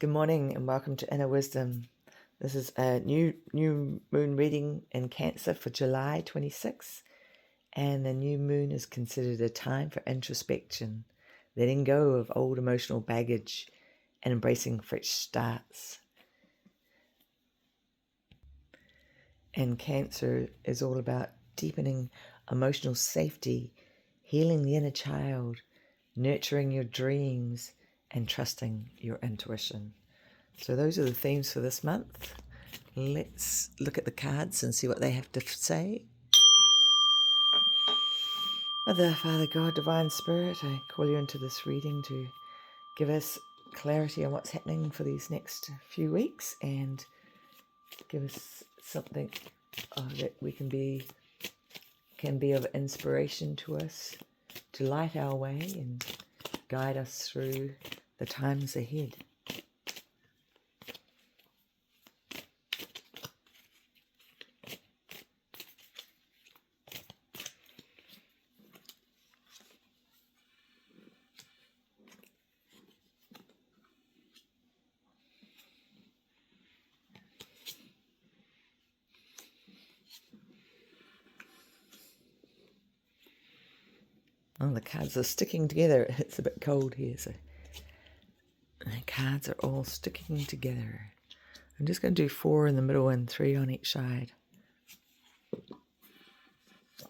Good morning and welcome to Inner Wisdom. This is a new moon reading in Cancer for July 26, and the new moon is considered a time for introspection, letting go of old emotional baggage and embracing fresh starts. And Cancer is all about deepening emotional safety, healing the inner child, nurturing your dreams, and trusting your intuition. So those are the themes for this month. Let's look at the cards and see what they have to say. Mother, Father, God, Divine Spirit, I call you into this reading to give us clarity on what's happening for these next few weeks and give us something that we can be of inspiration to us, to light our way and guide us through the times ahead. Oh, the cards are sticking together. It's a bit cold here, so the cards are all sticking together. I'm just going to do 4 in the middle and 3 on each side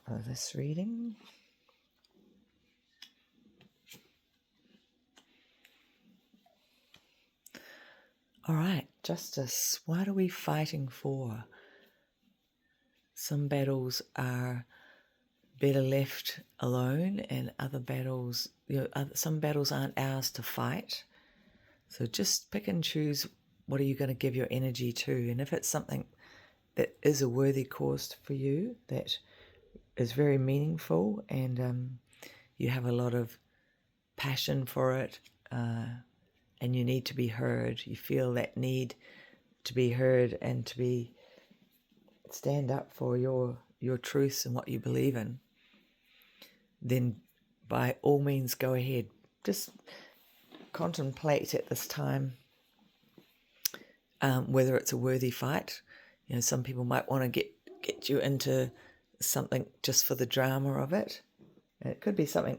of this reading. All right, justice. What are we fighting for? Some battles are better left alone, and other battles, some battles aren't ours to fight. So just pick and choose what are you going to give your energy to. And if it's something that is a worthy cause for you, that is very meaningful, and you have a lot of passion for it, and you need to be heard, you feel that need to be heard and to stand up for your truths and what you believe in, then by all means go ahead. Just contemplate at this time whether it's a worthy fight. Some people might want to get you into something just for the drama of it. And it could be something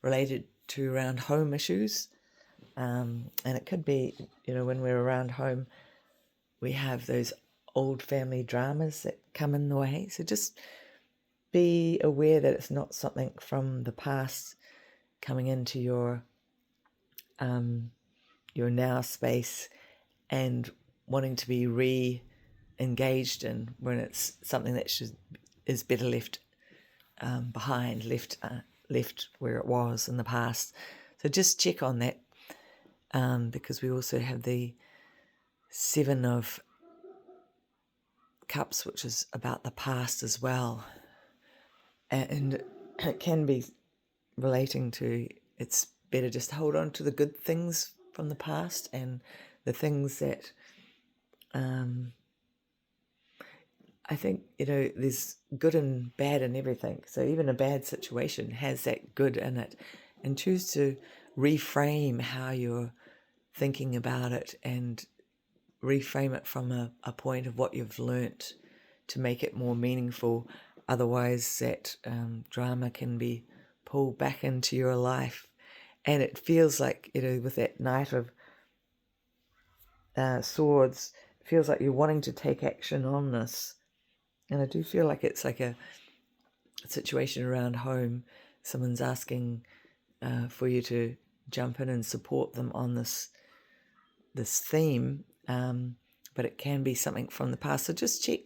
related to around home issues, and it could be, when we're around home, we have those old family dramas that come in the way. So just be aware that it's not something from the past coming into your now space and wanting to be re-engaged in, when it's something that is better left behind, left where it was in the past. So just check on that, because we also have the 7 of Cups, which is about the past as well, and it can be relating to, it's better just hold on to the good things from the past and the things that I think, there's good and bad in everything. So even a bad situation has that good in it, and choose to reframe how you're thinking about it and reframe it from a point of what you've learnt to make it more meaningful. Otherwise, that drama can be pulled back into your life. And it feels like, with that Knight of Swords, it feels like you're wanting to take action on this. And I do feel like it's like a situation around home. Someone's asking for you to jump in and support them on this theme, but it can be something from the past. So just check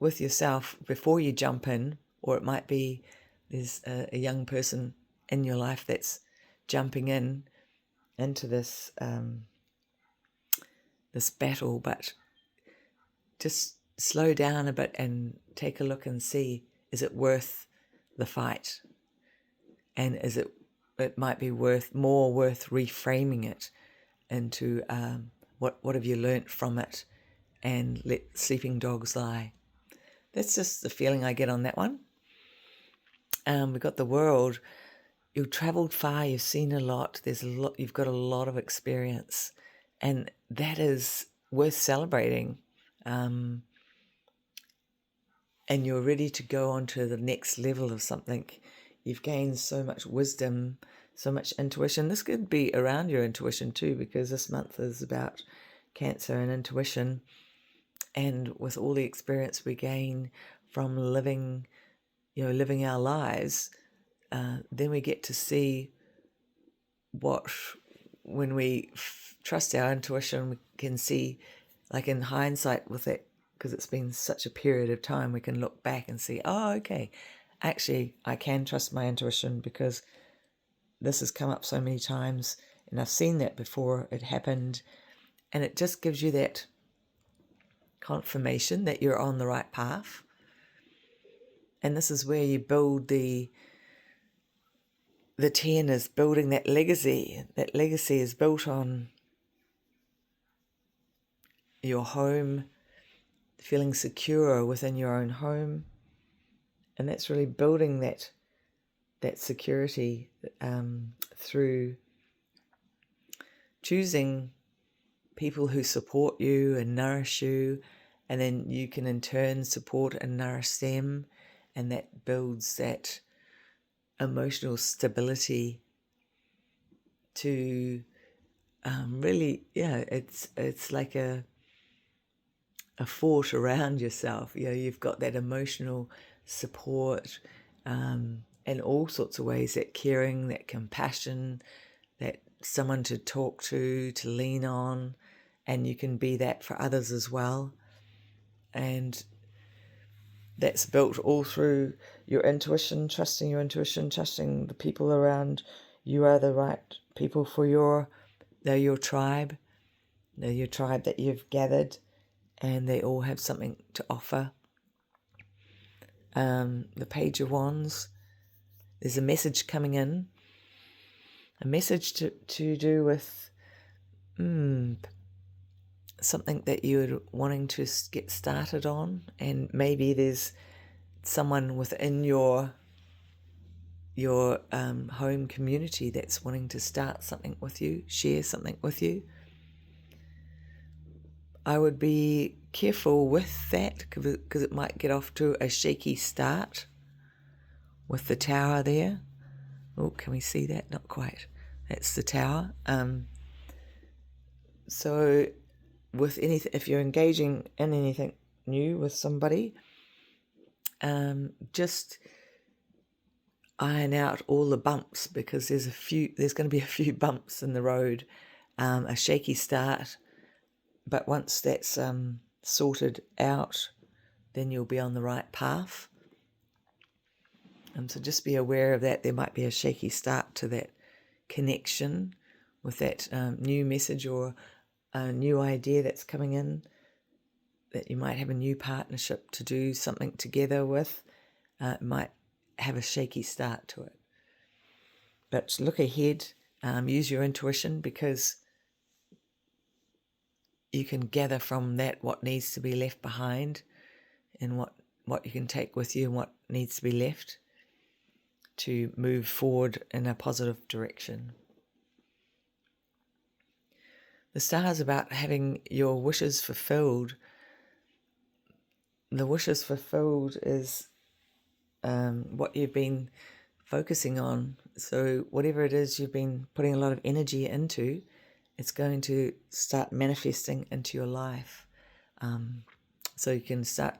with yourself before you jump in, or it might be there's a young person in your life that's jumping into this this battle, but just slow down a bit and take a look and see, is it worth the fight? And is it might be more worth reframing it into what have you learnt from it, and let sleeping dogs lie. That's just the feeling I get on that one. We've got the World. You've travelled far, you've seen a lot, you've got a lot of experience, And that is worth celebrating. And you're ready to go on to the next level of something. You've gained so much wisdom, so much intuition. This could be around your intuition too, because this month is about Cancer and intuition. And with all the experience we gain from living our lives, then we get to see what, when we trust our intuition, we can see, like in hindsight with it, because it's been such a period of time, we can look back and see, oh, okay, actually, I can trust my intuition because this has come up so many times and I've seen that before it happened. And it just gives you that confirmation that you're on the right path. And this is where you build the 10 is building that legacy. That legacy is built on your home, feeling secure within your own home. And that's really building that security through choosing people who support you and nourish you, and then you can in turn support and nourish them, and that builds that emotional stability to really, it's like a fort around yourself. You've got that emotional support in all sorts of ways, that caring, that compassion, that someone to talk to lean on, and you can be that for others as well. And that's built all through your intuition, trusting the people around you are the right people for they're your tribe. They're your tribe that you've gathered, and they all have something to offer. The Page of Wands, there's a message coming in, a message to do with something that you're wanting to get started on, and maybe there's someone within your home community that's wanting to start something with you, share something with you. I would be careful with that because it might get off to a shaky start with the tower there. Oh, can we see that? Not quite. That's the tower. So with anything, if you're engaging in anything new with somebody, just iron out all the bumps, because there's going to be a few bumps in the road, a shaky start, but once that's sorted out, then you'll be on the right path. So just be aware of that. There might be a shaky start to that connection with that new message or a new idea that's coming in, that you might have a new partnership to do something together with. It might have a shaky start to it. But look ahead, use your intuition, because you can gather from that what needs to be left behind, and what you can take with you and what needs to be left to move forward in a positive direction. The star is about having your wishes fulfilled. The wishes fulfilled is what you've been focusing on. So whatever it is you've been putting a lot of energy into, it's going to start manifesting into your life. So you can start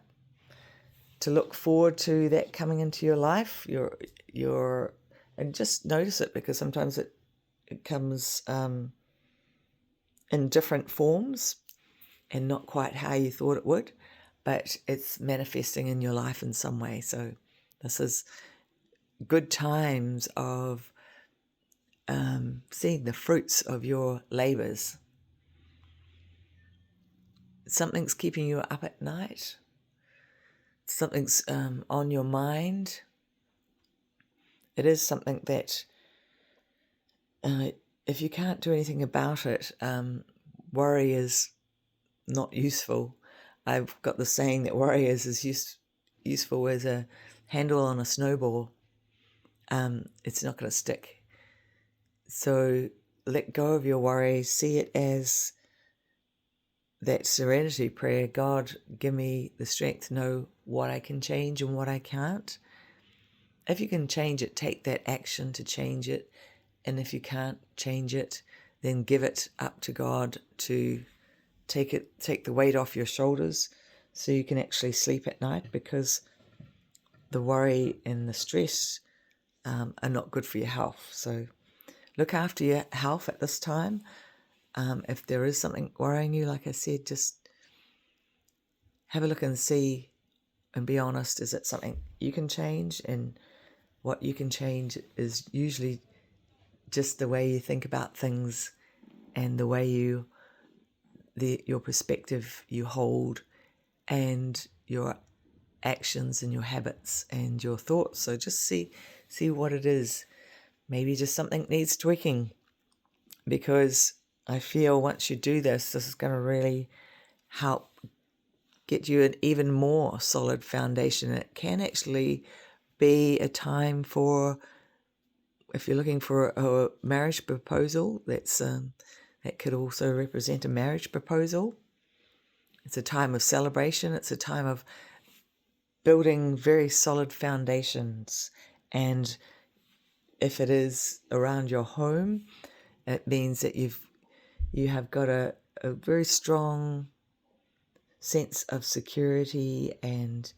to look forward to that coming into your life. And just notice it, because sometimes it comes in different forms and not quite how you thought it would, but it's manifesting in your life in some way. So this is good times of seeing the fruits of your labors. Something's keeping you up at night. Something's on your mind. It is something that if you can't do anything about it, worry is not useful. I've got the saying that worry is useful as a handle on a snowball. It's not going to stick. So let go of your worry. See it as that serenity prayer, God, give me the strength to know what I can change and what I can't. If you can change it, take that action to change it. And if you can't change it, then give it up to God to take the weight off your shoulders so you can actually sleep at night, because the worry and the stress are not good for your health. So look after your health at this time. If there is something worrying you, like I said, just have a look and see and be honest. Is it something you can change? And what you can change is usually just the way you think about things and the way your perspective you hold, and your actions and your habits and your thoughts. So just see what it is. Maybe just something needs tweaking, because I feel once you do this is going to really help get you an even more solid foundation. It can actually be a time for, if you're looking for a marriage proposal, that could also represent a marriage proposal. It's a time of celebration. It's a time of building very solid foundations. And if it is around your home, it means that you have got a very strong sense of security, and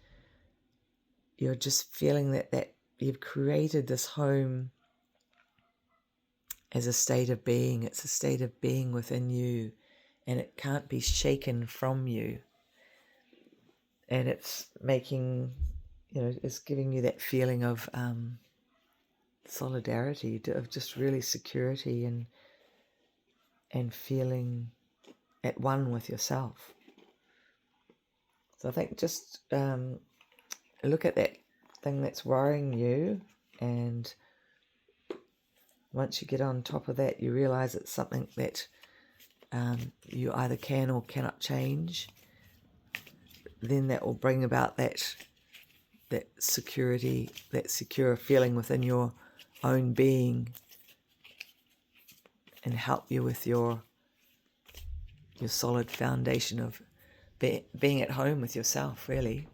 you're just feeling that you've created this home as a state of being. It's a state of being within you, and it can't be shaken from you. And it's making, it's giving you that feeling of solidarity, of just really security and feeling at one with yourself. So I think just look at that thing that's worrying you, and once you get on top of that, you realize it's something that you either can or cannot change. Then that will bring about that security, that secure feeling within your own being, and help you with your solid foundation of being at home with yourself, really.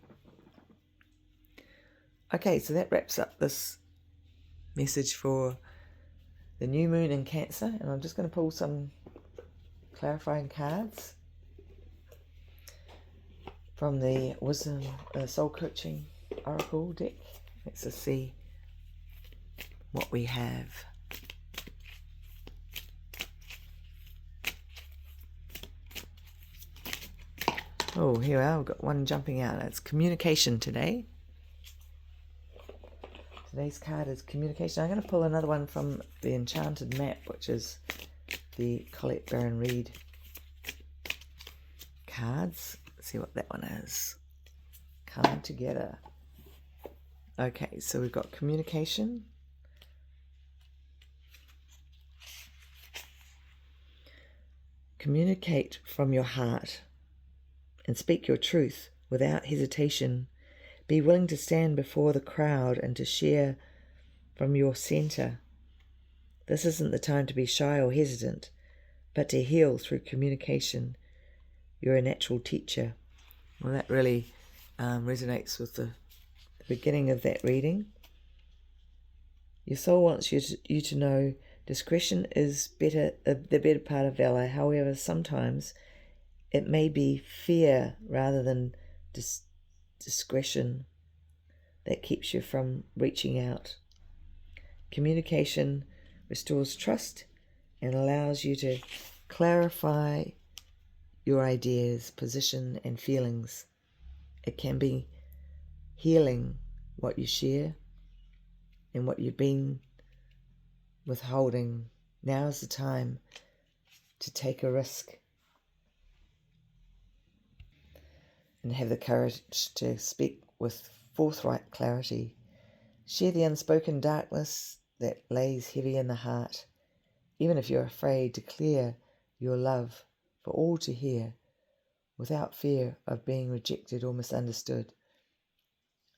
Okay, so that wraps up this message for the new moon in Cancer, and I'm just going to pull some clarifying cards from the Wisdom Soul Coaching Oracle deck. Let's just see what we have. Oh, here we are. We've got one jumping out. It's communication today. Today's card is communication. I'm going to pull another one from the Enchanted Map, which is the Colette Baron Reid cards. Let's see what that one is. Come together. Okay, so we've got communication. Communicate from your heart and speak your truth without hesitation. Be willing to stand before the crowd and to share from your center. This isn't the time to be shy or hesitant, but to heal through communication. You're a natural teacher. Well, that really resonates with the beginning of that reading. Your soul wants you to know discretion is the better part of valor. However, sometimes it may be fear rather than discretion that keeps you from reaching out. Communication restores trust and allows you to clarify your ideas, position, and feelings. It can be healing what you share and what you've been withholding. Now is the time to take a risk and have the courage to speak with forthright clarity. Share the unspoken darkness that lays heavy in the heart, even if you're afraid to clear your love for all to hear, without fear of being rejected or misunderstood.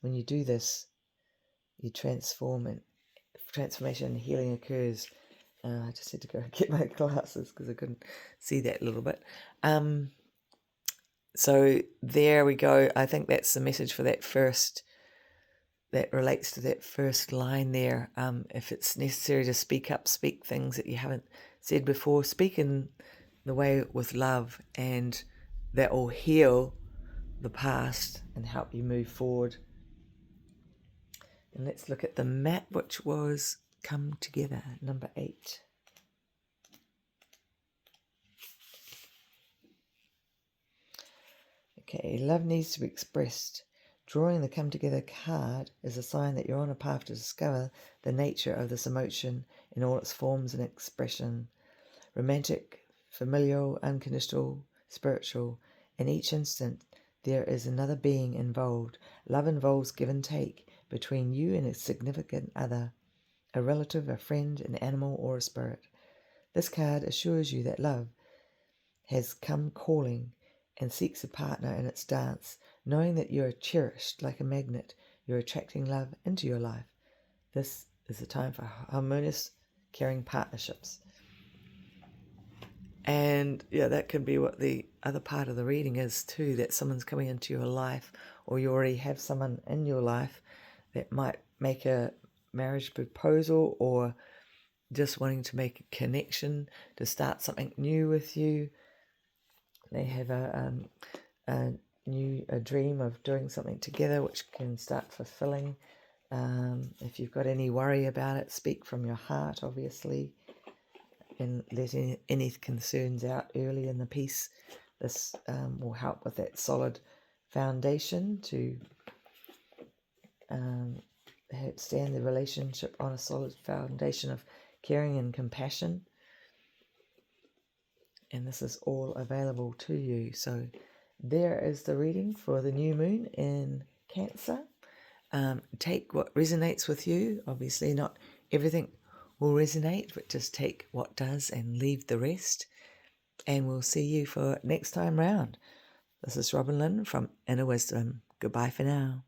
When you do this, you transform, and transformation and healing occurs. I just had to go get my glasses because I couldn't see that a little bit. So there we go. I think that's the message for that relates to that first line there. If it's necessary to speak up, speak things that you haven't said before, speak in the way with love, and that will heal the past and help you move forward. And let's look at the map, which was Come Together, number 8. Okay, love needs to be expressed. Drawing the Come Together card is a sign that you're on a path to discover the nature of this emotion in all its forms and expression. Romantic, familial, unconditional, spiritual. In each instant, there is another being involved. Love involves give and take between you and a significant other, a relative, a friend, an animal, or a spirit. This card assures you that love has come calling and seeks a partner in its dance, knowing that you are cherished like a magnet. You're attracting love into your life. This is the time for harmonious, caring partnerships. And yeah, that can be what the other part of the reading is too, that someone's coming into your life, or you already have someone in your life that might make a marriage proposal, or just wanting to make a connection, to start something new with you. They have a dream of doing something together, which can start fulfilling. If you've got any worry about it, speak from your heart, obviously, and let any concerns out early in the piece. This will help with that solid foundation to stand the relationship on a solid foundation of caring and compassion. And this is all available to you. So there is the reading for the new moon in Cancer. Take what resonates with you. Obviously not everything will resonate, but just take what does and leave the rest. And we'll see you for next time round. This is Robin Lynn from Inner Wisdom. Goodbye for now.